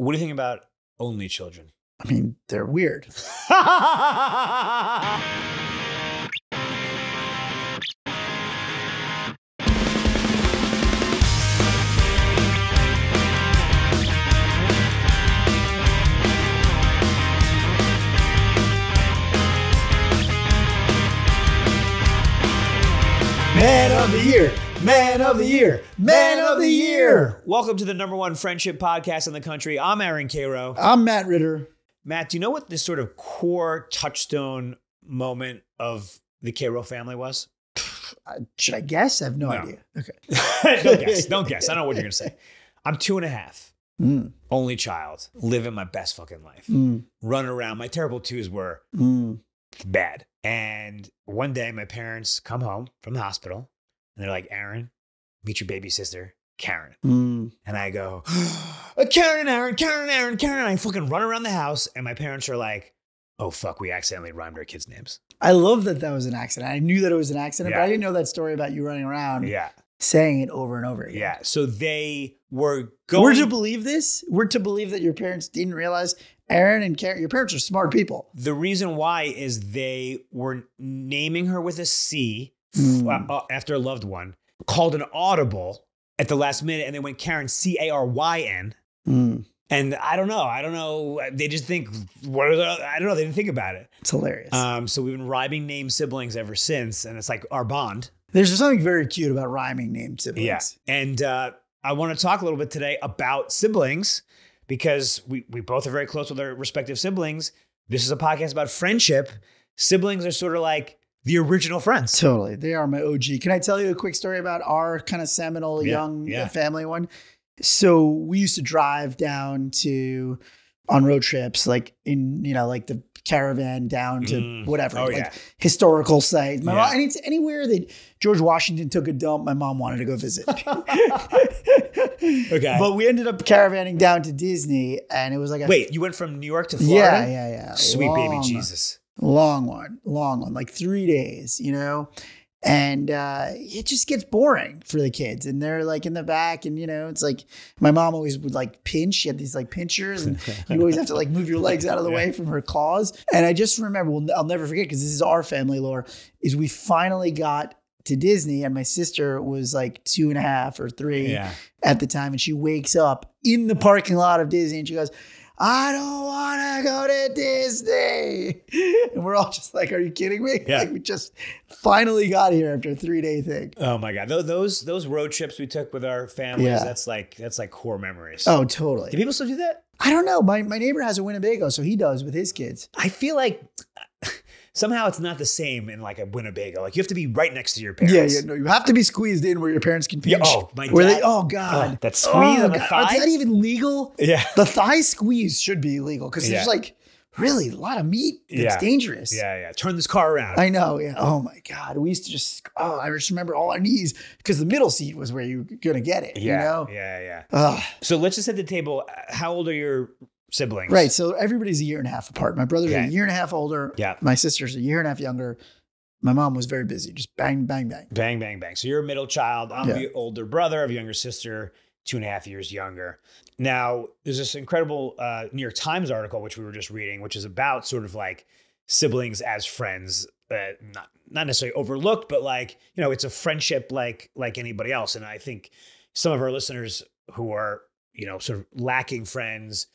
What do you think about only children? I mean, they're weird. Man of the year, man of the year, man of the year. Welcome to the #1 friendship podcast in the country. I'm Karo. I'm Matt Ritter. Matt, do you know what this sort of core touchstone moment of the Karo family was? Should I guess? I have no idea. Okay. Don't guess. I don't know what you're going to say. I'm 2.5. Only child. Living my best fucking life. Running around. My terrible twos were bad. And one day my parents come home from the hospital and they're like, Aaron, meet your baby sister, Caryn. And I go, Caryn, Aaron, Caryn, Aaron, Caryn. I fucking run around the house and my parents are like, oh, fuck, we accidentally rhymed our kids' names. I love that was an accident. I knew that it was an accident, but I didn't know that story about you running around saying it over and over again. Yeah. So they were going. We're to believe this? We're to believe that your parents didn't realize Aaron and Caryn, your parents are smart people. The reason why is they were naming her with a C after a loved one, called an audible at the last minute, and they went Caryn, Caryn. And I don't know. They just think, I don't know. They didn't think about it. It's hilarious. So we've been rhyming name siblings ever since, and it's like our bond. There's something very cute about rhyming named siblings. Yeah. And I want to talk a little bit today about siblings, because we both are very close with our respective siblings. This is a podcast about friendship. Siblings are sort of like the original friends. Totally. They are my OG. Can I tell you a quick story about our kind of seminal young family one? So we used to drive down on road trips, like like the caravan down to whatever, historical sites. My mom, anywhere that George Washington took a dump, my mom wanted to go visit. Okay. But we ended up caravanning down to Disney, and it was like wait, you went from New York to Florida? Yeah. Sweet baby Jesus. Long one, like 3 days, And it just gets boring for the kids. And they're like in the back, and it's like my mom always would like pinch. She had these like pinchers, and you always have to like move your legs out of the way from her claws. And I just remember, I'll never forget, because this is our family lore, is we finally got to Disney, and my sister was like 2.5 or 3 at the time. And she wakes up in the parking lot of Disney and she goes, I don't want to go to Disney. And we're all just like, are you kidding me? Yeah. Like, we just finally got here after a 3-day thing. Oh my God. Those road trips we took with our families, that's like core memories. Oh, totally. Do people still do that? I don't know. My neighbor has a Winnebago, so he does with his kids. I feel like somehow it's not the same in like a Winnebago. Like you have to be right next to your parents. Yeah. No, you have to be squeezed in where your parents can pinch. My dad. God. That squeeze on the thigh. Is that even legal? Yeah. The thigh squeeze should be illegal, because there's like really a lot of meat that's dangerous. Yeah. Turn this car around. I know. Yeah. Oh my God. We used to I just remember all our knees, because the middle seat was where you were going to get it. Yeah. So let's just set the table. How old are your siblings? Right. So everybody's 1.5 years apart. My brother's 1.5 years older. Yeah. My sister's 1.5 years younger. My mom was very busy. Just bang, bang, bang. Bang, bang, bang. So you're a middle child. I'm the older brother. I have a younger sister, 2.5 years younger. Now, there's this incredible New York Times article, which we were just reading, which is about sort of like siblings as friends, not necessarily overlooked, but like, it's a friendship like anybody else. And I think some of our listeners who are, sort of lacking friends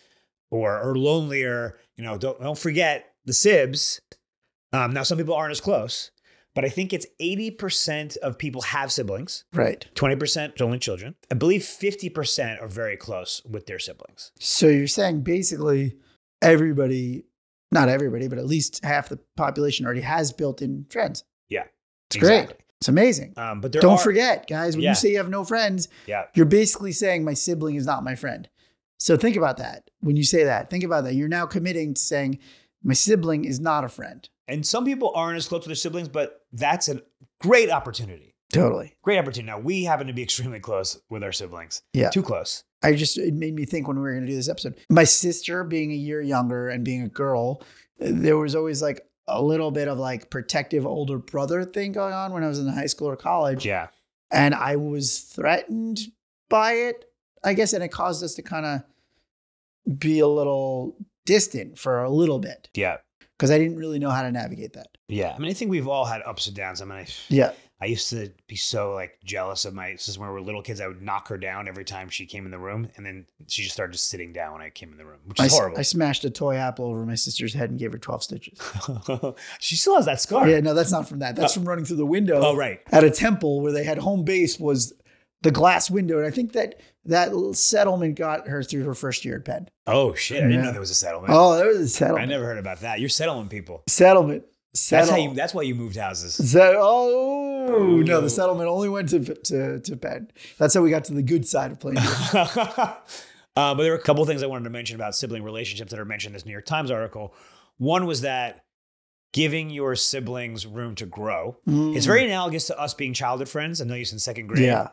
or lonelier, don't forget the sibs. Now, some people aren't as close, but I think it's 80% of people have siblings. Right. 20% only children. I believe 50% are very close with their siblings. So you're saying basically everybody, not everybody, but at least half the population already has built-in friends. Yeah. It's great. It's amazing. But don't forget, guys, when you say you have no friends, you're basically saying my sibling is not my friend. So think about that. When you say that, think about that. You're now committing to saying my sibling is not a friend. And some people aren't as close to their siblings, but that's a great opportunity. Totally. Great opportunity. Now, we happen to be extremely close with our siblings. Yeah. Too close. It made me think when we were going to do this episode. My sister being 1 year younger and being a girl, there was always like a little bit of like protective older brother thing going on when I was in high school or college. Yeah. And I was threatened by it, I guess. And it caused us to kind of be a little distant for a little bit. Yeah. Because I didn't really know how to navigate that. Yeah. I mean, I think we've all had ups and downs. I mean, I used to be so like jealous of my sister when we were little kids. I would knock her down every time she came in the room. And then she just started just sitting down when I came in the room, which is horrible. I smashed a toy apple over my sister's head and gave her 12 stitches. She still has that scar. Yeah, no, that's not from that. That's from running through the window. Oh, right. At a temple where they had home base was the glass window. And I think that settlement got her through her first year at Penn. Oh, shit. I didn't know there was a settlement. Oh, there was a settlement. I never heard about that. You're settlement people. Settlement. That's why you moved houses. No, the settlement only went to Penn. That's how we got to the good side of playing. But there were a couple of things I wanted to mention about sibling relationships that are mentioned in this New York Times article. One was that giving your siblings room to grow. It's very analogous to us being childhood friends. I know you in second grade. Yeah.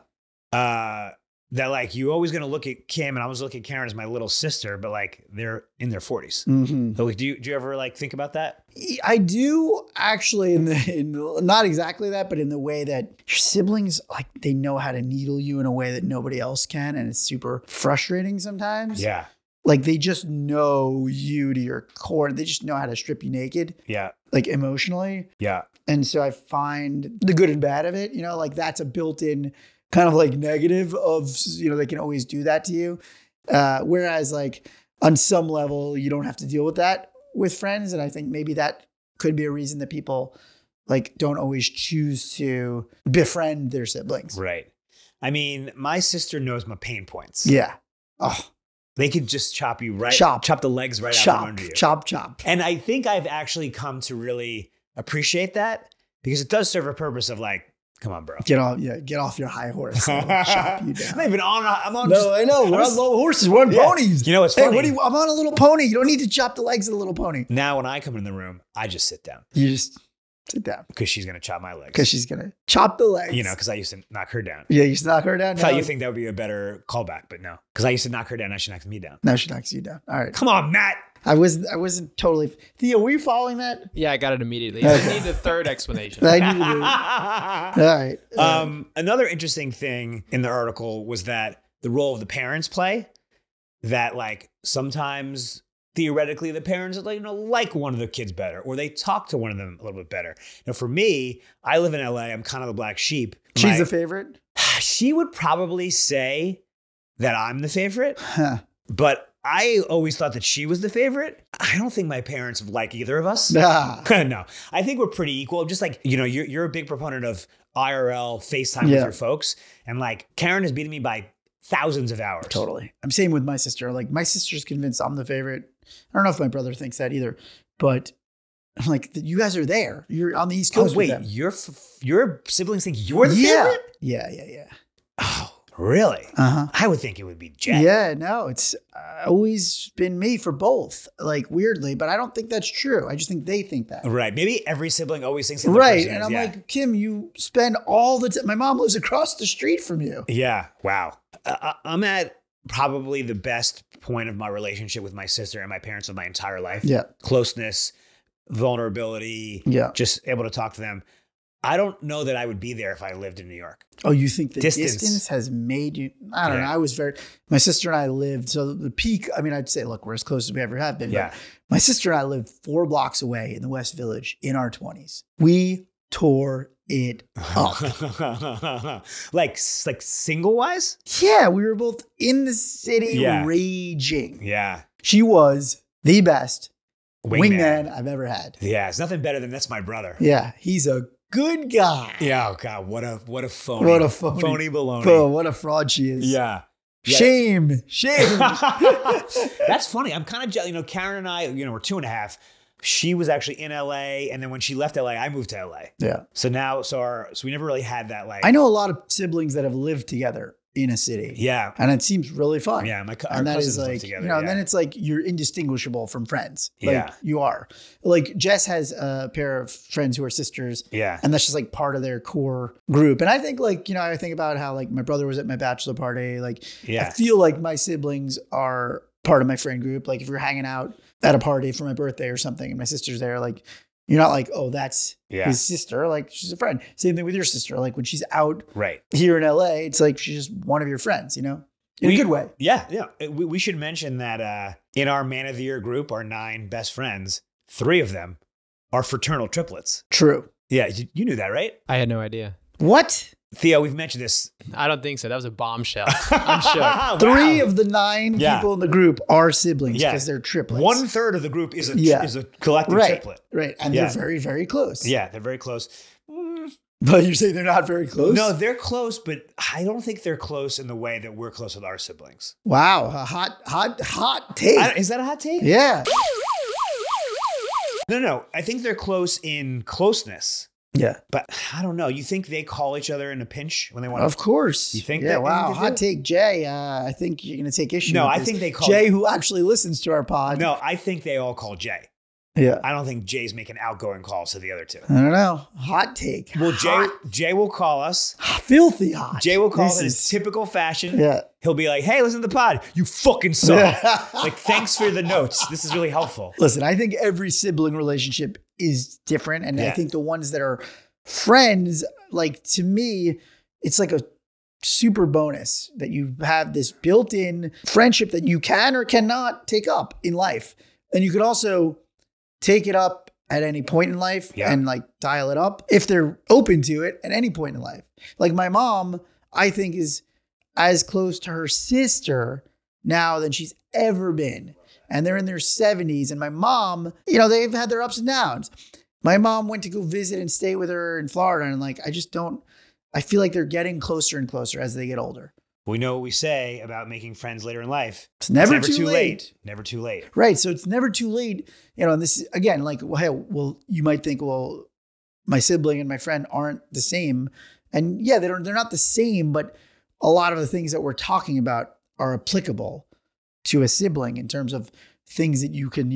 That like you always going to look at Kim and I was looking at Caryn as my little sister, but like they're in their 40s. Mm-hmm. So do you ever like think about that? I do actually in not exactly that, but in the way that your siblings, like they know how to needle you in a way that nobody else can. And it's super frustrating sometimes. Yeah. Like they just know you to your core. They just know how to strip you naked. Yeah. Like emotionally. Yeah. And so I find the good and bad of it, like that's a built-in kind of like negative of, they can always do that to you. Whereas like on some level, you don't have to deal with that with friends. And I think maybe that could be a reason that people like don't always choose to befriend their siblings. Right. I mean, my sister knows my pain points. Yeah. Oh, they could just chop you right. Chop the legs right out from under you. Chop. And I think I've actually come to really appreciate that because it does serve a purpose of like, come on, bro. Get off your high horse. Chop you down. I'm not even on. I'm on. No, I know. We're on low horses. We're on ponies. You know what's funny? Hey, I'm on a little pony. You don't need to chop the legs of the little pony. Now, when I come in the room, I just sit down. You just sit down. Because she's going to chop my legs. Because she's going to chop the legs. Because I used to knock her down. Yeah, you used to knock her down. I thought you think that would be a better callback, but no. Because I used to knock her down. Now she knocks me down. Now she knocks you down. All right. Come on, Matt. I wasn't totally. Theo, were you following that? Yeah, I got it immediately. I need a third explanation. I needed it. All right. Another interesting thing in the article was that the role of the parents play. That like sometimes theoretically the parents like one of the kids better, or they talk to one of them a little bit better. For me, I live in LA. I'm kind of the black sheep. She's the favorite. She would probably say that I'm the favorite, but I always thought that she was the favorite. I don't think my parents like either of us. Nah. No, I think we're pretty equal. Just like, you're a big proponent of IRL FaceTime with your folks. And like Caryn has beaten me by thousands of hours. Totally. I'm same with my sister. Like my sister's convinced I'm the favorite. I don't know if my brother thinks that either, but I'm like, you guys are there. You're on the East Coast. Oh, wait, your siblings think you're the favorite? Yeah. Oh. Really? Uh-huh. I would think it would be Jet. Yeah, no, it's always been me for both, like weirdly, but I don't think that's true. I just think they think that. Right. Maybe every sibling always thinks that. Right. And I'm like, Kim, you spend all the time. My mom lives across the street from you. Yeah. Wow. I'm at probably the best point of my relationship with my sister and my parents of my entire life. Yeah. Closeness, vulnerability. Yeah. Just able to talk to them. I don't know that I would be there if I lived in New York. Oh, you think the distance has made you? I don't know. My sister and I lived, so the peak, I'd say, look, we're as close as we ever have been. Yeah. But my sister and I lived 4 blocks away in the West Village in our 20s. We tore it up. like single wise? Yeah, we were both in the city raging. Yeah. She was the best wingman I've ever had. Yeah, it's nothing better than that's my brother. Yeah, he's a good guy. Yeah, oh God, what a phony. What a phony. Phony baloney. Oh, what a fraud she is. Yeah. Shame. That's funny. I'm kind of jealous. Caryn and I, we're 2.5. She was actually in LA, and then when she left LA, I moved to LA. Yeah. So now, so we never really had that like. I know a lot of siblings that have lived together in a city. Yeah. And it seems really fun. Yeah. And that is like, together, and then it's like you're indistinguishable from friends. Like yeah. You are. Like Jess has a pair of friends who are sisters. Yeah. And that's just like part of their core group. And I think like, I think about how like my brother was at my bachelor party. Like, I feel like my siblings are part of my friend group. Like if we're hanging out at a party for my birthday or something and my sister's there, like, you're not like, oh, that's his sister. Like, she's a friend. Same thing with your sister. Like, when she's out here in LA, it's like she's just one of your friends, in a good way. Yeah, yeah. We should mention that In our man of the year group, our 9 best friends, 3 of them are fraternal triplets. True. Yeah, you knew that, right? I had no idea. What? Theo, we've mentioned this. I don't think so. That was a bombshell. I'm shook. Wow. 3 of the 9 people in the group are siblings because they're triplets. 1/3 of the group is a collective triplet. Right. And they're very, very close. Yeah, they're very close. But you're saying they're not very close? No, they're close, but I don't think they're close in the way that we're close with our siblings. Wow. A hot take. Is that a hot take? Yeah. No. I think they're close in closeness. Yeah. But I don't know. You think they call each other in a pinch when they want Of course. You think Yeah, that? wow. You think Hot take, Jay. I think you're going to take issue No, with I this. think they call Jay, who actually listens to our pod. No, I think they all call Jay. Yeah. I don't think Jay's making outgoing calls to the other 2. I don't know. Hot take. Well, Jay will call us. Filthy hot. Jay will call us in his typical fashion. Yeah. He'll be like, hey, listen to the pod. You fucking suck. Like, thanks for the notes. This is really helpful. Listen, I think every sibling relationship is different. And I think the ones that are friends, like, to me, it's like a super bonus that you have this built-in friendship that you can or cannot take up in life. And you could also take it up at any point in life and like dial it up if they're open to it at any point in life. Like my mom, I think, is as close to her sister now than she's ever been. And they're in their 70s. And my mom, they've had their ups and downs. My mom went to go visit and stay with her in Florida. And like, I feel like they're getting closer and closer as they get older. We know what we say about making friends later in life. It's never too late. Never too late. Right. So it's never too late. And this is, again, like, well, you might think, well, my sibling and my friend aren't the same. And yeah, they're not the same, but a lot of the things that we're talking about are applicable to a sibling in terms of things that you can,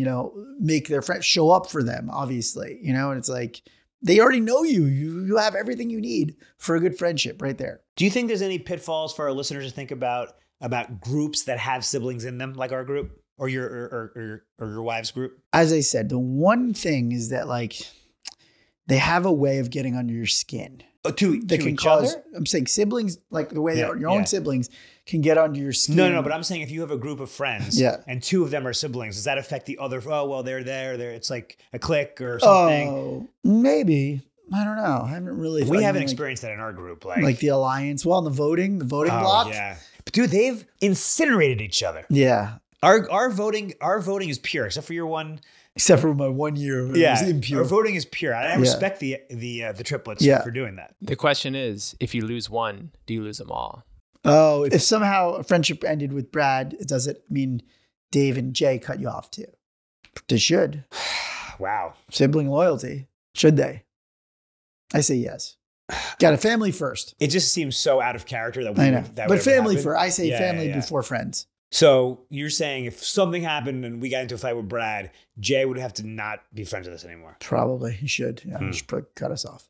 make their friends show up for them, obviously, and it's like, they already know you. You have everything you need for a good friendship right there. Do you think there's any pitfalls for our listeners to think about groups that have siblings in them, like our group or your wife's group? As I said, the one thing is that like they have a way of getting under your skin. To each other? I'm saying siblings, like the way that your own siblings can get under your skin. No, but I'm saying if you have a group of friends and 2 of them are siblings, does that affect the other? Oh, well, they're there. It's like a clique or something. Oh, maybe. I don't know. I haven't really. We haven't experieed that in our group. Like the alliance. Well, the voting block. Yeah. But dude, they've incinerated each other. Yeah. Our voting is pure, except for your one. Except for my 1 year. It was impure. Our voting is pure. I respect the triplets for doing that. The question is, if you lose one, do you lose them all? Oh, if somehow a friendship ended with Brad, does it mean Dave and Jay cut you off too? They should. Wow. Sibling loyalty. Should they? I say yes. Got a family first. It just seems so out of character that I know. But family first. I say family before friends. So you're saying if something happened and we got into a fight with Brad, Jay would have to not be friends with us anymore? Probably. He should. Yeah, he should cut us off.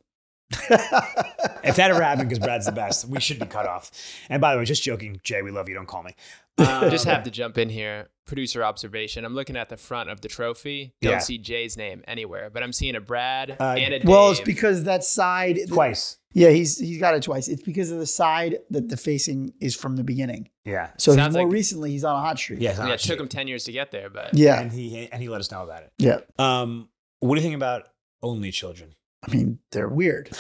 If that ever happened, because Brad's the best, we should be cut off. And by the way, just joking, Jay, we love you. Don't call me. I just have to jump in here. Producer observation. I'm looking at the front of the trophy. Don't see Jay's name anywhere, but I'm seeing a Brad and a Dave. Well, it's because that side twice. Yeah, he's got it twice. It's because of the side that the facing is from the beginning. Yeah. So recently he's on a hot streak. Yeah, it took him 10 years to get there, but and he let us know about it. Yeah. What do you think about only children? I mean, they're weird.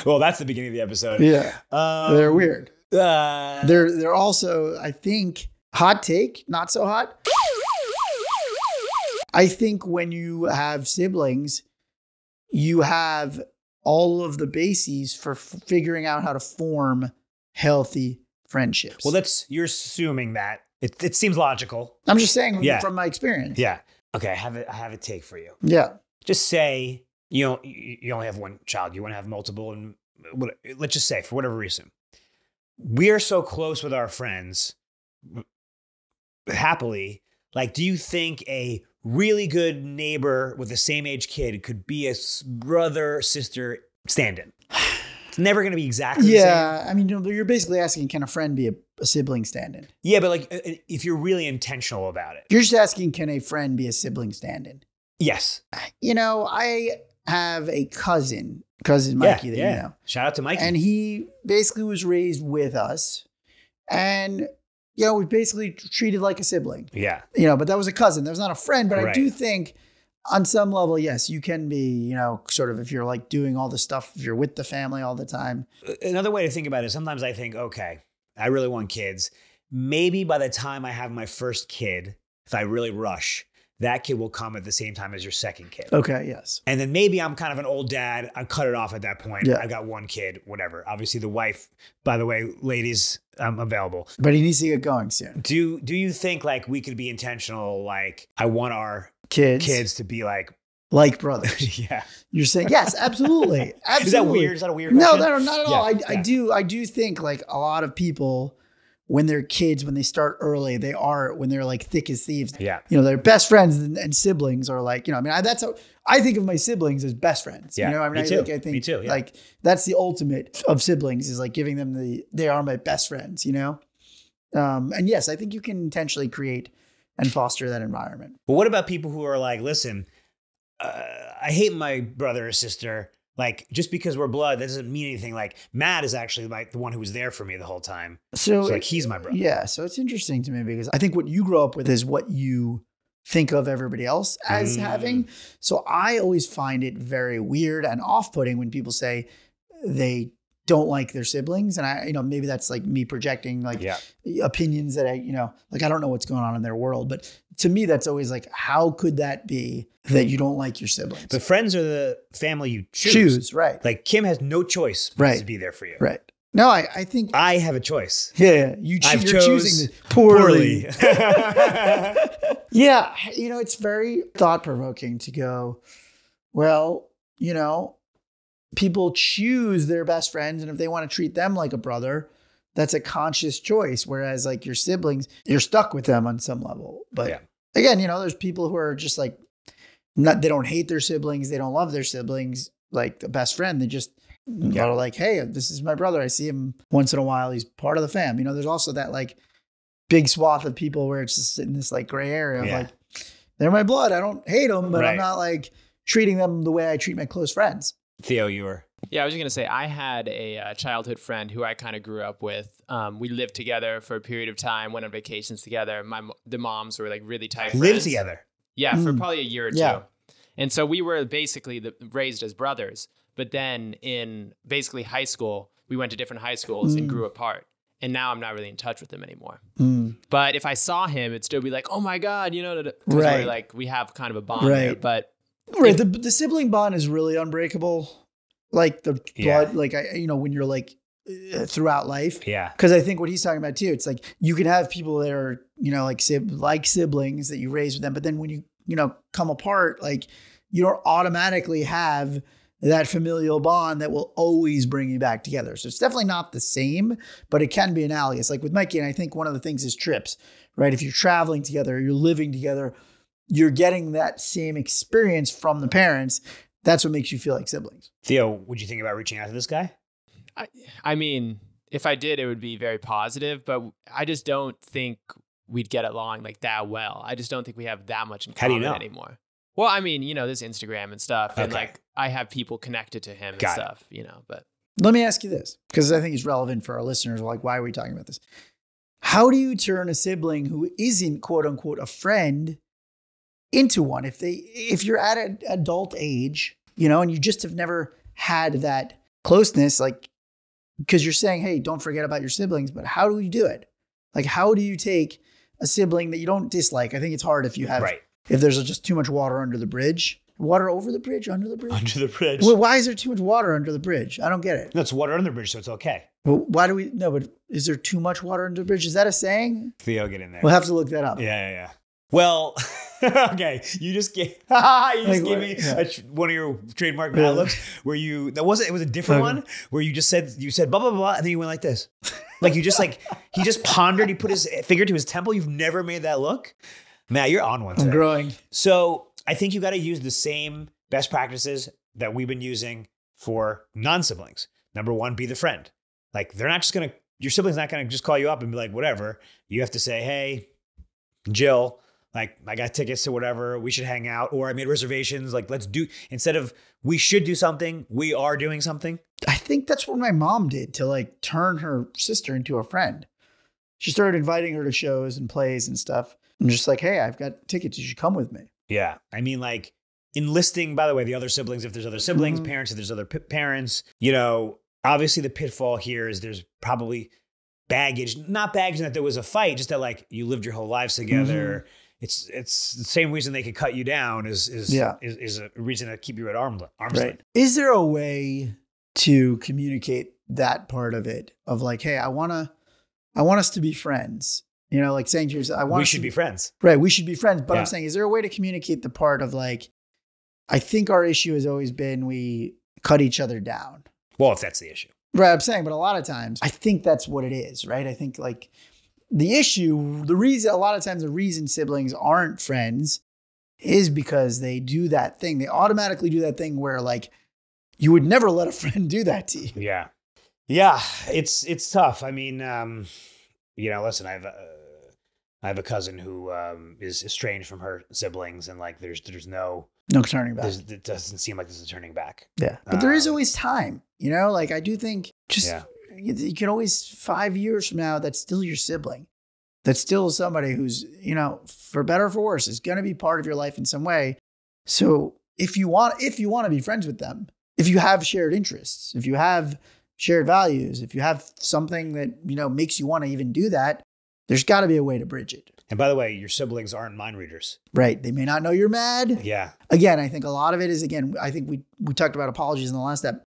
Well, that's the beginning of the episode. Yeah. They're weird. They're also, I think, hot take, not so hot. I think when you have siblings, you have all of the bases for figuring out how to form healthy friendships. Well, you're assuming that. It seems logical. I'm just saying from my experience. Yeah. Okay, I have a take for you. Yeah. Just say you only have one child. You want to have multiple, and let's just say for whatever reason, we are so close with our friends. Happily, like, do you think a really good neighbor with the same age kid could be a brother sister stand-in? It's never going to be exactly the same. Yeah, I mean, you're basically asking, can a friend be a sibling stand-in? Yeah, but like, if you're really intentional about it. You're just asking, can a friend be a sibling stand-in? Yes. I have a cousin Mikey that you know. Shout out to Mikey. And he basically was raised with us. And we basically treated like a sibling. Yeah. But that was a cousin. That was not a friend. But I do think on some level, yes, you can be, sort of if you're like doing all the stuff, if you're with the family all the time. Another way to think about it, sometimes I think, okay, I really want kids. Maybe by the time I have my first kid, if I really rush, that kid will come at the same time as your second kid. Okay, yes. And then maybe I'm kind of an old dad. I cut it off at that point. Yeah. I got one kid, whatever. Obviously, the wife, by the way, ladies, I'm available. But he needs to get going soon. Do you think like we could be intentional? Like I want our kids to be like brothers. Yeah. You're saying, yes, absolutely. Absolutely. Is that weird? Is that a weird question? No, not at all. I do think like a lot of people, when they're kids, when they start early, when they're like thick as thieves. Yeah. Their best friends and siblings are like, that's how I think of my siblings as best friends. Yeah. Me too. Yeah. Like that's the ultimate of siblings is like giving them they are my best friends, And yes, I think you can intentionally create and foster that environment. But what about people who are like, listen, I hate my brother or sister. Like, just because we're blood, that doesn't mean anything. Like, Matt is actually like the one who was there for me the whole time. So like, he's my brother. Yeah. So it's interesting to me because I think what you grow up with is what you think of everybody else as having. So I always find it very weird and off-putting when people say they don't like their siblings. And I, maybe that's like me projecting like opinions that I don't know what's going on in their world. But to me, that's always like, how could that be that you don't like your siblings? But friends are the family you choose. Right. Like Kim has no choice but to be there for you. Right. No, I think I have a choice. Yeah. You're choosing poorly. Yeah. It's very thought-provoking to go, well, people choose their best friends, and if they want to treat them like a brother, that's a conscious choice. Whereas like your siblings, you're stuck with them on some level. But again, there's people who are just like, they don't hate their siblings. They don't love their siblings like the best friend. They just are like, hey, this is my brother. I see him once in a while. He's part of the fam. There's also that like big swath of people where it's just in this like gray area of like, they're my blood. I don't hate them, but I'm not like treating them the way I treat my close friends. Theo, you were. Yeah, I was just going to say, I had a childhood friend who I kind of grew up with. We lived together for a period of time, went on vacations together. The moms were like really tight friends. Lived together? Yeah, for probably a year or two. And so we were basically raised as brothers. But then in basically high school, we went to different high schools and grew apart. And now I'm not really in touch with him anymore. But if I saw him, it'd still be like, oh my God, right. Like we have kind of a bond there. But the sibling bond is really unbreakable. Like the blood, like when you're like throughout life. Yeah. Because I think what he's talking about too, it's like you can have people that are, like siblings that you raise with them, but then when you, come apart, like you don't automatically have that familial bond that will always bring you back together. So it's definitely not the same, but it can be analogous. Like with Mikey, and I think one of the things is trips, right? If you're traveling together, you're living together, you're getting that same experience from the parents. That's what makes you feel like siblings. Theo, would you think about reaching out to this guy? I mean, if I did, it would be very positive, but I just don't think we'd get along like that well. I just don't think we have that much in common anymore. Well, I mean, there's Instagram and stuff, and like I have people connected to him and stuff, but. Let me ask you this, because I think it's relevant for our listeners. Like, why are we talking about this? How do you turn a sibling who isn't quote unquote a friend into one? If you're at an adult age, and you just have never had that closeness, like, because you're saying, hey, don't forget about your siblings, but how do you do it? Like, how do you take a sibling that you don't dislike? I think it's hard if you have, if there's just too much water under the bridge. Water over the bridge, under the bridge? Under the bridge. Well, why is there too much water under the bridge? I don't get it. No, it's water under the bridge, so it's okay. Well, why do we, no, but is there too much water under the bridge? Is that a saying? Theo, get in there. We'll have to look that up. Yeah. Well, okay, you just gave me one of your trademark Mad Libs where it was a different one where you said blah, blah, blah, and then you went like this. Like he just pondered, he put his finger to his temple. You've never made that look? Matt, you're on one today. I'm growing. So I think you got to use the same best practices that we've been using for non-siblings. Number one, be the friend. Like your sibling's not going to just call you up and be like, whatever. You have to say, hey, Jill, like I got tickets to whatever, we should hang out, or I made reservations. Like instead of we should do something, we are doing something. I think that's what my mom did to like turn her sister into a friend. she started inviting her to shows and plays and stuff. I'm just like, hey, I've got tickets. You should come with me. Yeah. I mean, like enlisting, by the way, the other siblings, if there's other siblings, parents, if there's other parents, obviously the pitfall here is there's probably baggage, not baggage in that there was a fight, just that like you lived your whole lives together. It's the same reason they could cut you down is a reason to keep you at arm's length. Is there a way to communicate that part of it of like, hey, I want us to be friends? Like saying to yourself, we should be friends. Right. We should be friends. But I'm saying, is there a way to communicate the part of like, I think our issue has always been we cut each other down. Well, if that's the issue. Right. I'm saying, but a lot of times I think that's what it is, right? I think like a lot of times the reason siblings aren't friends is because they do that thing. They automatically do that thing where like you would never let a friend do that to you. Yeah. Yeah. It's tough. I mean, listen, I have a cousin who is estranged from her siblings, and like there's no turning back. It doesn't seem like there's a turning back. Yeah, but there is always time. Like I do think you can always 5 years from now that's still your sibling. That's still somebody who's for better or for worse is going to be part of your life in some way. So if you want to be friends with them, if you have shared interests, if you have shared values, if you have something that makes you want to even do that, there's got to be a way to bridge it. And by the way, your siblings aren't mind readers. Right. They may not know you're mad. Yeah. Again, I think a lot of it is, I think we talked about apologies in the last step.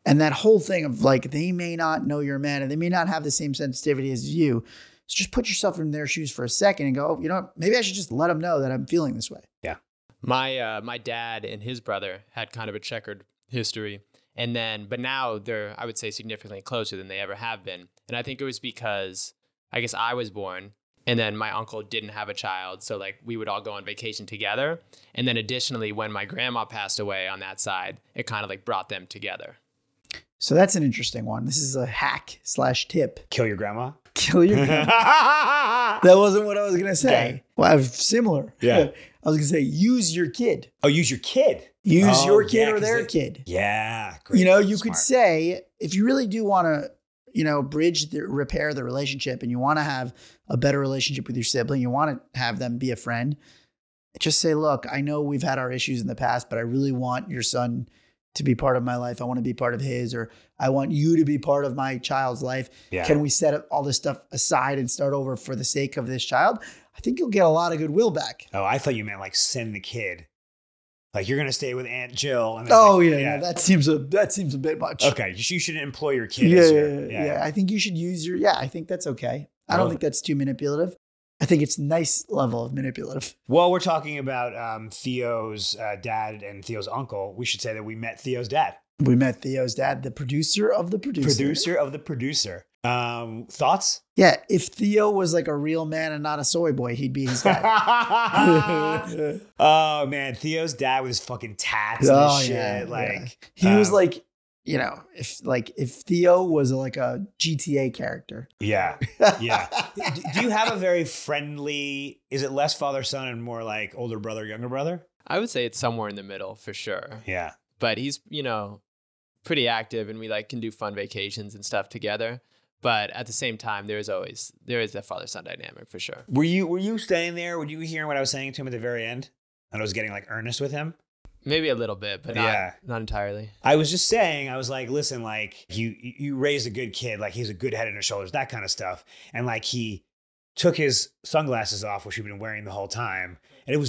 And that whole thing of like, they may not know you're mad and they may not have the same sensitivity as you. So just put yourself in their shoes for a second and go, maybe I should just let them know that I'm feeling this way. Yeah. My dad and his brother had kind of a checkered history. But now they're, I would say, significantly closer than they ever have been. And I think it was because I guess I was born and then my uncle didn't have a child. So like we would all go on vacation together. And then additionally, when my grandma passed away on that side, it kind of like brought them together. So that's an interesting one. This is a hack/tip. Kill your grandma. Kill your grandma. That wasn't what I was going to say. Okay. Well, I was similar. Yeah. I was going to say, use your kid. Oh, use your kid. Use your kid or their kid. Yeah. Great. You could say, if you really do want to, repair the relationship and you want to have a better relationship with your sibling, you want to have them be a friend, just say, look, I know we've had our issues in the past, but I really want your son to be part of my life. I want to be part of his, or I want you to be part of my child's life. Yeah. Can we set all this stuff aside and start over for the sake of this child? I think you'll get a lot of goodwill back. Oh, I thought you meant like send the kid. Like you're going to stay with Aunt Jill. And yeah. That seems a bit much. Okay. You shouldn't employ your kid. Yeah. I think you should use I think that's okay. I don't think that's too manipulative. I think it's a nice level of manipulative. Well, we're talking about Theo's dad and Theo's uncle. We should say that we met Theo's dad. We met Theo's dad, the producer of the producer. Producer of the producer. Thoughts? Yeah, if Theo was like a real man and not a soy boy, he'd be his dad. Oh man, Theo's dad with his fucking tats and shit. He was like, if Theo was like a GTA character. Yeah. Yeah. Do you have a very friendly, is it less father-son and more like older brother, younger brother? I would say it's somewhere in the middle for sure. Yeah. But he's, pretty active and we can do fun vacations and stuff together. But at the same time, there is that father-son dynamic for sure. Were you staying there? Were you hearing what I was saying to him at the very end? And I was getting earnest with him? Maybe a little bit, but not entirely. I was just saying, I was like, listen, you raised a good kid. Like he's a good head on his shoulders, that kind of stuff. And he took his sunglasses off, which he'd been wearing the whole time. And it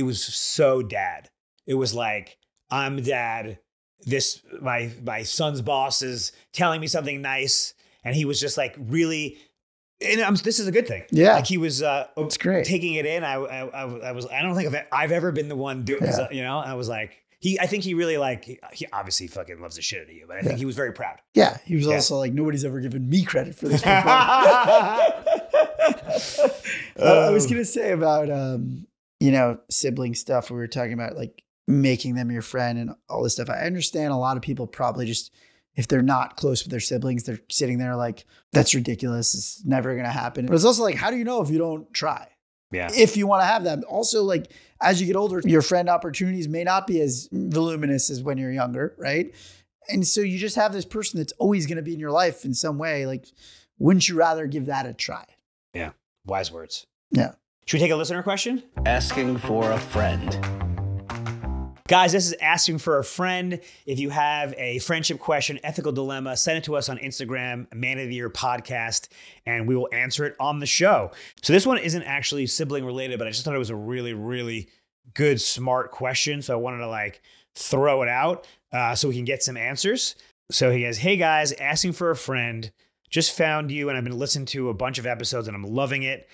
was so dad. It was like, I'm dad. My son's boss is telling me something nice. And he was just really, and this is a good thing. Yeah. He was it's great. Taking it in. I don't think I've ever been the one doing this, I was like, I think he really he obviously fucking loves the shit out of you, but I think he was very proud. Yeah. He was also nobody's ever given me credit for this before. I was going to say about, sibling stuff. We were talking about making them your friend and all this stuff. I understand a lot of people probably just, if they're not close with their siblings, they're sitting there that's ridiculous. It's never going to happen. But it's also how do you know if you don't try? Yeah. If you want to have them. Also, as you get older, your friend opportunities may not be as voluminous as when you're younger, right? And so you just have this person that's always going to be in your life in some way. Wouldn't you rather give that a try? Yeah. Wise words. Yeah. Should we take a listener question? Asking for a friend. Guys, this is Asking for a Friend. If you have a friendship question, ethical dilemma, send it to us on Instagram, Man of the Year Podcast, and we will answer it on the show. So this one isn't actually sibling related, but I just thought it was a really, really good, smart question. So I wanted to throw it out so we can get some answers. So he goes, hey guys, asking for a friend. Just found you and I've been listening to a bunch of episodes and I'm loving it.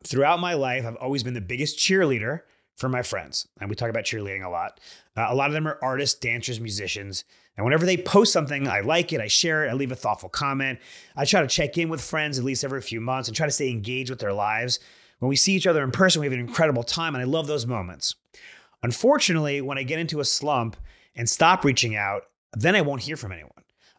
Throughout my life, I've always been the biggest cheerleader for my friends. And we talk about cheerleading a lot. A lot of them are artists, dancers, musicians. And whenever they post something, I like it, I share it, I leave a thoughtful comment. I try to check in with friends at least every few months and try to stay engaged with their lives. When we see each other in person, we have an incredible time and I love those moments. Unfortunately, when I get into a slump and stop reaching out, then I won't hear from anyone.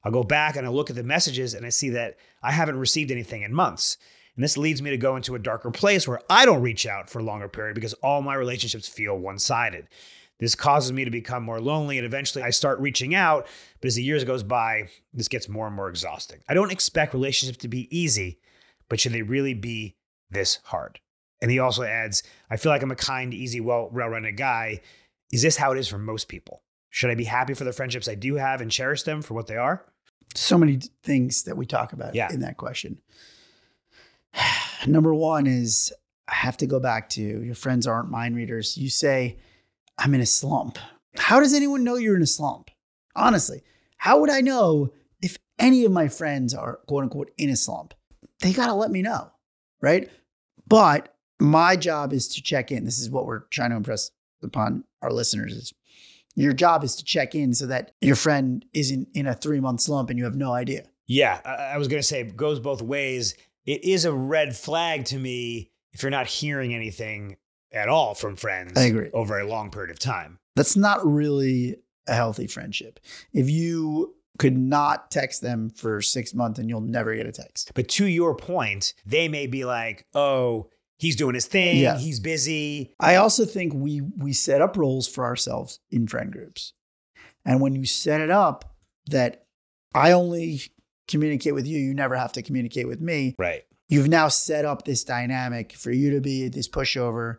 I'll go back and I'll look at the messages and I see that I haven't received anything in months. And this leads me to go into a darker place where I don't reach out for a longer period because all my relationships feel one-sided. This causes me to become more lonely and eventually I start reaching out, but as the years goes by, this gets more and more exhausting. I don't expect relationships to be easy, but should they really be this hard? And he also adds, I feel like I'm a kind, easy, well-rounded guy. Is this how it is for most people? Should I be happy for the friendships I do have and cherish them for what they are? So many things that we talk about in that question. Number one is, I have to go back to your friends aren't mind readers. You say, I'm in a slump. How does anyone know you're in a slump? Honestly, how would I know if any of my friends are quote unquote in a slump? They got to let me know, right? But my job is to check in. This is what we're trying to impress upon our listeners is your job is to check in so that your friend isn't in a 3-month slump and you have no idea. Yeah, I was going to say it goes both ways. It is a red flag to me if you're not hearing anything at all from friends. I agree. Over a long period of time. That's not really a healthy friendship. If you could not text them for 6 months and you'll never get a text. But to your point, they may be like, oh, he's doing his thing. Yeah. He's busy. I also think we set up roles for ourselves in friend groups. And when you set it up that I only communicate with you, you never have to communicate with me. Right. You've now set up this dynamic for you to be this pushover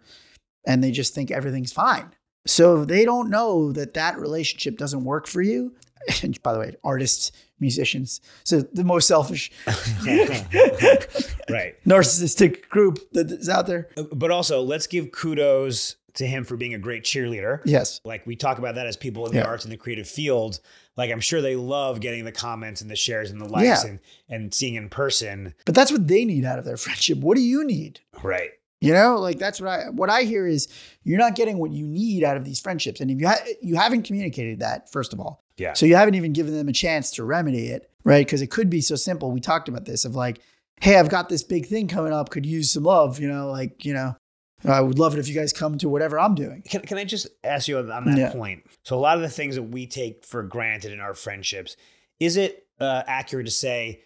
and they just think everything's fine. So if they don't know that that relationship doesn't work for you, and by the way, artists, musicians, so the most selfish, right, narcissistic group that is out there. But also, let's give kudos to him for being a great cheerleader. Yes. Like we talk about that as people in the arts and the creative field. Like I'm sure they love getting the comments and the shares and the likes and seeing in person. But that's what they need out of their friendship. What do you need? Right. You know, like that's what I hear is you're not getting what you need out of these friendships. And if you haven't communicated that, first of all. Yeah. So you haven't even given them a chance to remedy it, right? Because it could be so simple. We talked about this of like, hey, I've got this big thing coming up, could use some love, I would love it if you guys come to whatever I'm doing. Can I just ask you on that point? So a lot of the things that we take for granted in our friendships, is it accurate to say,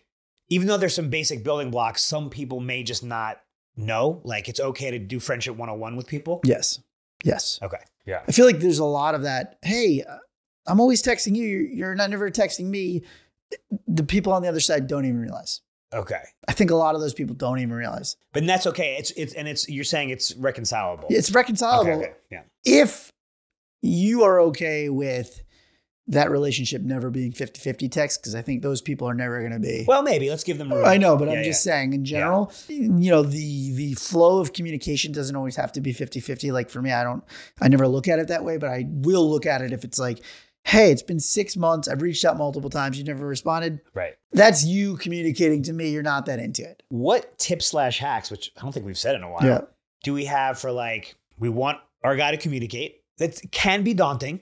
even though there's some basic building blocks, some people may just not know? Like it's okay to do friendship 101 with people? Yes. Okay. Yeah. I feel like there's a lot of that. Hey, I'm always texting you. You're not never texting me. The people on the other side don't even realize. Okay. I think a lot of those people don't even realize. But that's okay. You're saying it's reconcilable. It's reconcilable. Okay. Yeah. If you are okay with that relationship never being 50-50 text, because I think those people are never going to be. Well, maybe. Let's give them room. I know, but I'm just saying in general, the flow of communication doesn't always have to be 50-50. Like for me, I never look at it that way, but I will look at it if it's like, hey, it's been 6 months. I've reached out multiple times. You never responded. Right. That's you communicating to me. You're not that into it. What tips/hacks, which I don't think we've said in a while, do we have for we want our guy to communicate? That can be daunting.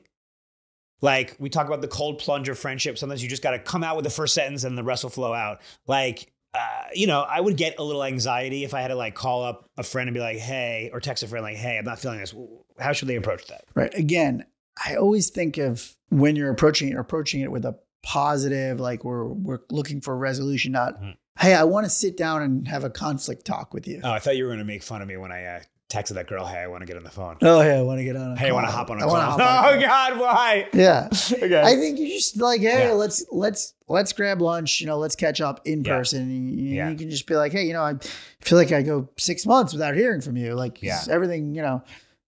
Like we talk about the cold plunge of friendship. Sometimes you just got to come out with the first sentence and the rest will flow out. I would get a little anxiety if I had to call up a friend and be like, hey, or text a friend like, hey, I'm not feeling this. How should they approach that? Right. Again, I always think of when you're approaching it with a positive, like we're looking for a resolution, not, hey, I want to sit down and have a conflict talk with you. Oh, I thought you were going to make fun of me when I texted that girl, hey, I want to get on the phone. Oh, yeah, I want to get on a Hey, I call. want to hop on a I call. wanna hop on a Oh, God, why? Yeah. Okay. I think you just like, hey, Yeah. let's grab lunch, let's catch up in person. And Yeah. you can just be like, hey, I feel like I go 6 months without hearing from you. Like, is everything,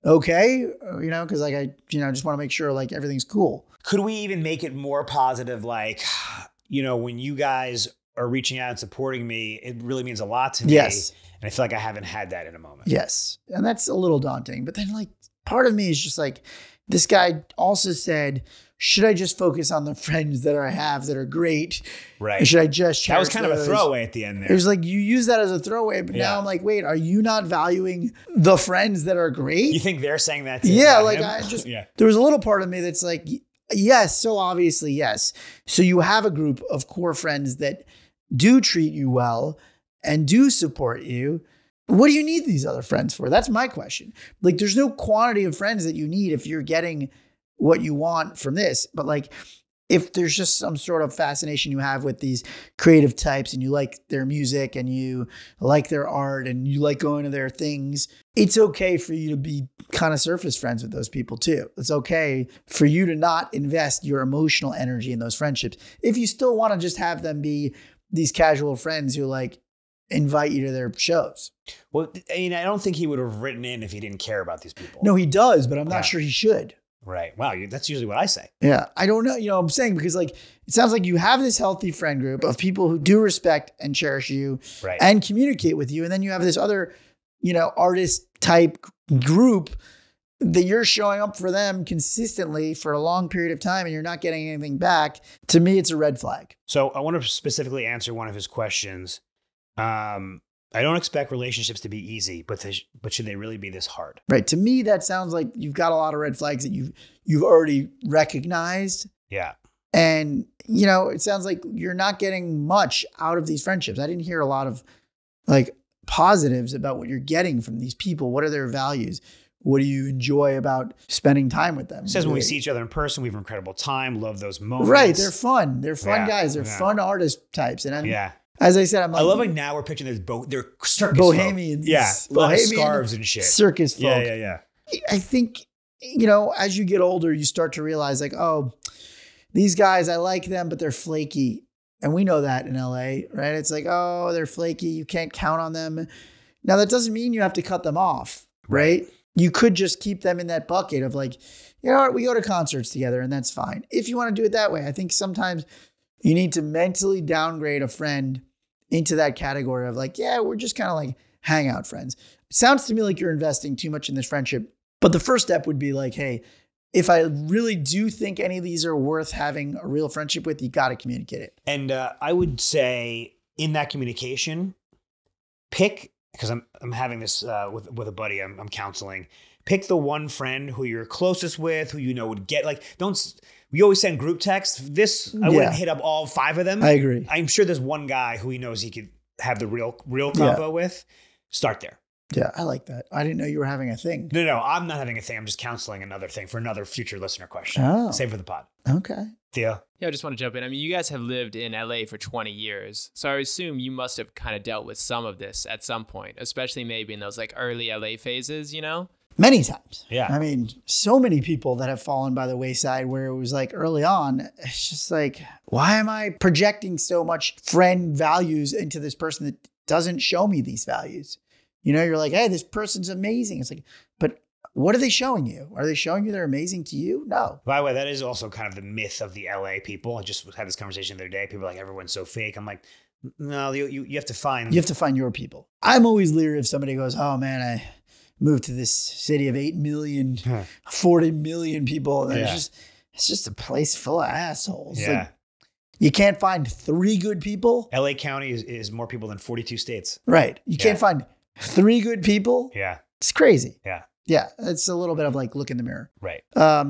okay? Because like, I, just want to make sure like everything's cool. Could we even make it more positive? Like, when you guys are reaching out and supporting me, it really means a lot to me. Yes. And I feel like I haven't had that in a moment. Yes. And that's a little daunting. But then like part of me is just like, this guy also said, should I just focus on the friends that I have that are great? Right. Or should I just That was kind of a those? throwaway at the end there. It was like, you use that as a throwaway, but now I'm like, wait, are you not valuing the friends that are great? You think they're saying that? Yeah. Like him? I just, there was a little part of me that's like, yes. So obviously, yes. So you have a group of core friends that do treat you well and do support you. What do you need these other friends for? That's my question. Like, there's no quantity of friends that you need if you're getting what you want from this. But like, if there's just some sort of fascination you have with these creative types and you like their music and you like their art and you like going to their things, it's okay for you to be kind of surface friends with those people too. It's okay for you to not invest your emotional energy in those friendships. If you still want to just have them be these casual friends who like invite you to their shows. Well, I don't think he would have written in if he didn't care about these people. No, he does, but I'm not sure he should. Right. Wow. That's usually what I say. Yeah. I don't know. I'm saying because like, it sounds like you have this healthy friend group of people who do respect and cherish you and communicate with you. And then you have this other, artist type group that you're showing up for them consistently for a long period of time and you're not getting anything back. To me, it's a red flag. So I want to specifically answer one of his questions. I don't expect relationships to be easy, but should they really be this hard? Right. To me, that sounds like you've got a lot of red flags that you've already recognized. Yeah. And, it sounds like you're not getting much out of these friendships. I didn't hear a lot of like positives about what you're getting from these people. What are their values? What do you enjoy about spending time with them? It says when we see each other in person, we have an incredible time. Love those moments. Right. They're fun. They're fun guys. They're fun artist types. And as I said, I love like now we're picturing they're circus Bohemians. Folk. Yeah. A lot of scarves and shit. Circus folk. Yeah. I think, as you get older, you start to realize like, oh, these guys, I like them, but they're flaky. And we know that in LA, right? It's like, oh, they're flaky. You can't count on them. Now, that doesn't mean you have to cut them off, right? You could just keep them in that bucket of like, you know what, we go to concerts together and that's fine. If you want to do it that way, I think sometimes you need to mentally downgrade a friend into that category of like, yeah, we're just kind of like hangout friends. It sounds to me like you're investing too much in this friendship. But the first step would be like, hey, if I really do think any of these are worth having a real friendship with, you got to communicate it. And I would say in that communication, pick, because I'm having this with a buddy I'm counseling, pick the one friend who you're closest with, who would get, like, we always send group texts. I wouldn't hit up all 5 of them. I agree. I'm sure there's one guy who he knows he could have the real combo with. Start there. Yeah, I like that. I didn't know you were having a thing. No, I'm not having a thing. I'm just counseling another thing for another future listener question. Oh. Save for the pod. Okay. Theo? Yeah, I just want to jump in. I mean, you guys have lived in LA for 20 years. So I assume you must have kind of dealt with some of this at some point, especially maybe in those like early LA phases, Many times. Yeah. I mean, so many people that have fallen by the wayside where it was like early on, it's just like, why am I projecting so much friend values into this person that doesn't show me these values? You're like, hey, this person's amazing. It's like, but what are they showing you? Are they showing you they're amazing to you? No. By the way, that is also kind of the myth of the LA people. I just had this conversation the other day. People are like, everyone's so fake. I'm like, no, you have to find. You have to find your people. I'm always leery if somebody goes, oh man, I moved to this city of 8 million, 40 million people. And it's just a place full of assholes. Yeah. Like, you can't find 3 good people. LA County is more people than 42 states. Right. You can't find 3 good people. Yeah. It's crazy. Yeah. Yeah. It's a little bit of like, look in the mirror. Right.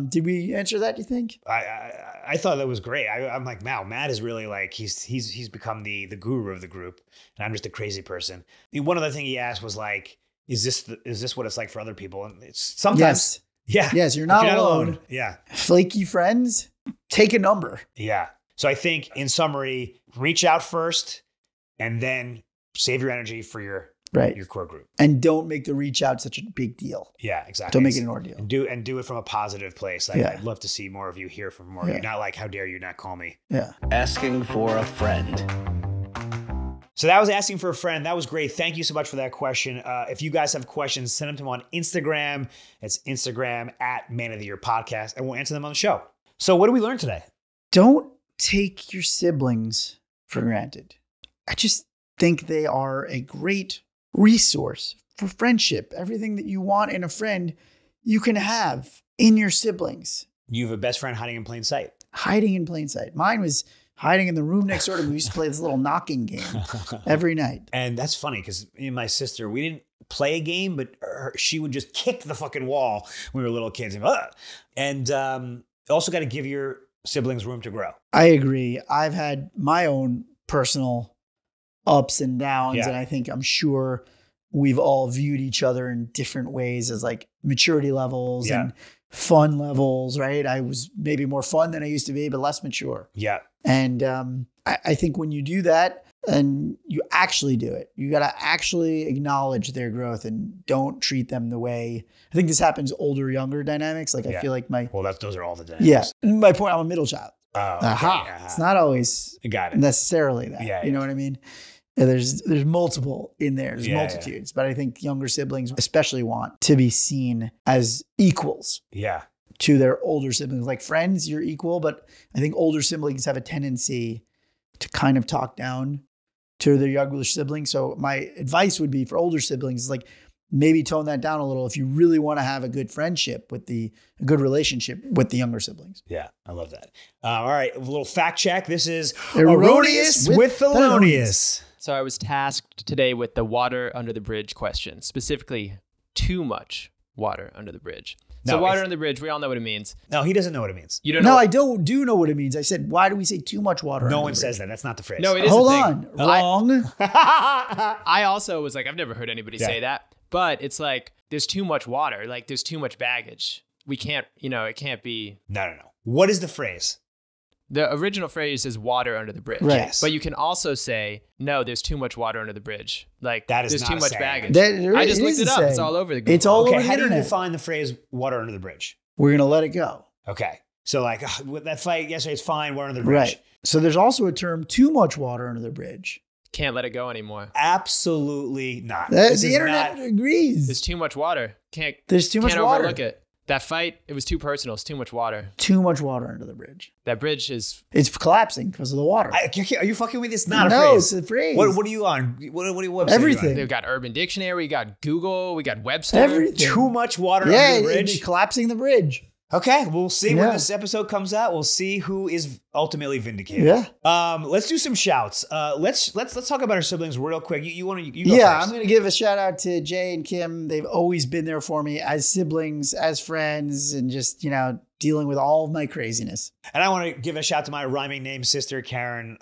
Did we answer that, you think? I thought that was great. I'm like, wow, Matt is really like, he's become the guru of the group. And I'm just a crazy person. One other thing he asked was like, is this what it's like for other people? And it's sometimes. Yes. Yeah. Yes. You're not alone. Yeah. Flaky friends, take a number. Yeah. So I think in summary, reach out first and then save your energy for your Right. your core group. And don't make the reach out such a big deal. Yeah, exactly. Don't make it an ordeal. And do it from a positive place. Like, I'd love to see more of you, hear from more of you. Not like, how dare you not call me? Yeah. Asking for a friend. So that was asking for a friend. That was great. Thank you so much for that question. If you guys have questions, send them to them on Instagram. It's Instagram at Man of the Year Podcast, and we'll answer them on the show. So what did we learn today? Don't take your siblings for granted. I just think they are a great resource for friendship. Everything that you want in a friend, you can have in your siblings. You have a best friend hiding in plain sight. Hiding in plain sight. Mine was hiding in the room next door to me. We used to play this little knocking game every night. And that's funny because me and my sister, we didn't play a game, but she would just kick the fucking wall when we were little kids. And also got to give your siblings room to grow. I agree. I've had my own personal ups and downs. And I think I'm sure we've all viewed each other in different ways as like maturity levels and fun levels, right? I was maybe more fun than I used to be, but less mature. Yeah. And I think when you do that and you actually do it, you got to actually acknowledge their growth and don't treat them the way, I think this happens older, younger dynamics. Like I feel like those are all the dynamics. Yeah. My point, I'm a middle child. Oh, okay. It's not always necessarily that. Yeah, you know what I mean? There's multiple in there. There's multitudes. But I think younger siblings especially want to be seen as equals. Yeah. To their older siblings. Like friends, you're equal, but I think older siblings have a tendency to kind of talk down to their younger siblings. So my advice would be for older siblings is like maybe tone that down a little if you really want to have a good friendship with a good relationship with the younger siblings. Yeah, I love that. All right, a little fact check. This is Erroneous with Thelonious. So I was tasked today with the water under the bridge question, specifically too much water under the bridge. So water under the bridge, we all know what it means. No, he doesn't know what it means. You don't know? No, I do know what it means. I said, why do we say too much water? No one says that. That's not the phrase. No, it is Hold a thing. on. Wrong. I also was like, I've never heard anybody say that. But it's like, there's too much water. Like, there's too much baggage. We can't, it can't be. No. What is the phrase? The original phrase is water under the bridge. Right. Yes. But you can also say, no, there's too much water under the bridge. Like, that is there's not too a much saying. baggage. I just looked it up. It's all over the Google. It's all over the how do you internet. define the phrase water under the bridge? We're going to let it go. Okay. So like with that fight yesterday, it's fine, water under the bridge. Right. So there's also a term, too much water under the bridge. Can't let it go anymore. Absolutely not. The internet agrees. There's too much water. There's too much can't water. Overlook it. That fight, it was too personal. It's too much water. Too much water under the bridge. That bridge is... It's collapsing because of the water. Are you fucking with me? It's not a no, phrase. it's a phrase. What are you on? What website Everything. We've got Urban Dictionary. We got Google. We got Webster. Everything. Too much water under the bridge? It'd be collapsing the bridge. Okay, we'll see when this episode comes out. We'll see who is ultimately vindicated. Yeah. Let's do some shouts. Let's talk about our siblings real quick. You go first. I'm going to give a shout out to Jay and Kim. They've always been there for me as siblings, as friends, and just, dealing with all of my craziness. And I want to give a shout to my rhyming name sister, Caryn,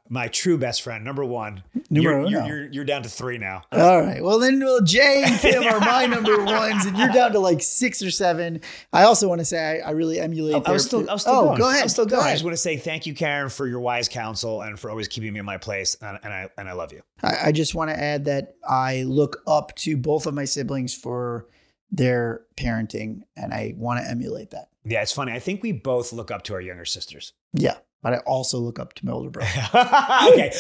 my true best friend, number one. You're down to 3 now. All right. Well, then Jay and Kim are my number ones, and you're down to like 6 or 7. I also want to say I really emulate I was still going. Go ahead. I'm still going. Go ahead. I just want to say thank you, Caryn, for your wise counsel and for always keeping me in my place. And I love you. I just want to add that I look up to both of my siblings for their parenting, and I want to emulate that. Yeah, it's funny. I think we both look up to our younger sisters. Yeah, but I also look up to my older brother. Okay,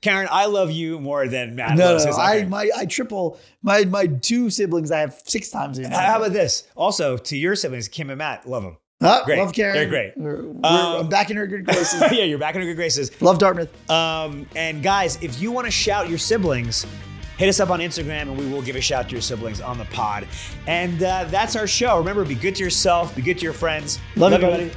Caryn, I love you more than Matt loves his. I triple my 2 siblings. I have 6 times. How about this? Also, to your siblings, Kim and Matt, love them. Great. Love Caryn. They're great. I'm back in her good graces. Yeah, you're back in her good graces. Love Dartmouth. And guys, if you want to shout your siblings, hit us up on Instagram and we will give a shout to your siblings on the pod. And that's our show. Remember, be good to yourself, be good to your friends. Love you, buddy.